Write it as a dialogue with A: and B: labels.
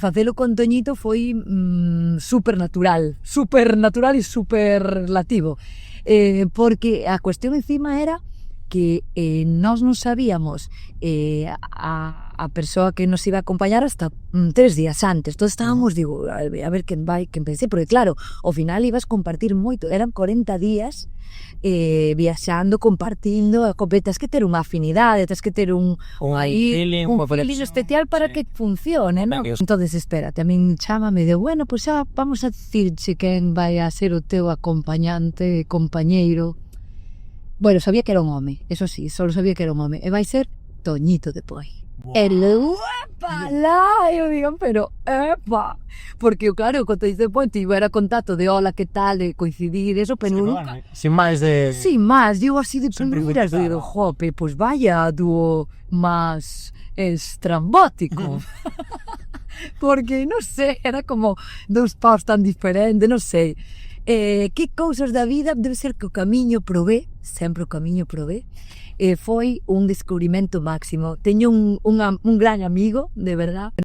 A: facelo con Toñito foi supernatural e superlativo, porque a cuestión encima era que nós non sabíamos a persoa que nos iba a acompañar hasta 3 días antes. Todos estábamos, digo, a ver quen vai, quen pensei, porque claro, ao final ibas compartir moito, eran 40 días viaxando, compartindo, tens que ter unha afinidade, tens que ter un
B: feeling
A: especial para que funcione, non? Entonces, espérate, a min chámame e digo, bueno, pois xa vamos a dicirche quen vai a ser o teu acompañante, compañeiro. Bueno, sabía que era un home, eso sí, só sabía que era un home, e vai ser Toñito de Poi. El uepa lá, eu digo, pero epa, porque claro, con Toñito de Poi tivera contacto de hola, que tal, de coincidir, eso, pero nunca...
B: Sin máis de...
A: Sin máis, digo así de primeras, digo, jope, pois vaya dúo máis estrambótico. Porque, non sei, era como dous paus tan diferentes, non sei. Que cousas da vida, debe ser que o camiño probé, sempre o camiño probé, foi un descubrimento máximo. Teño un gran amigo, de verdad.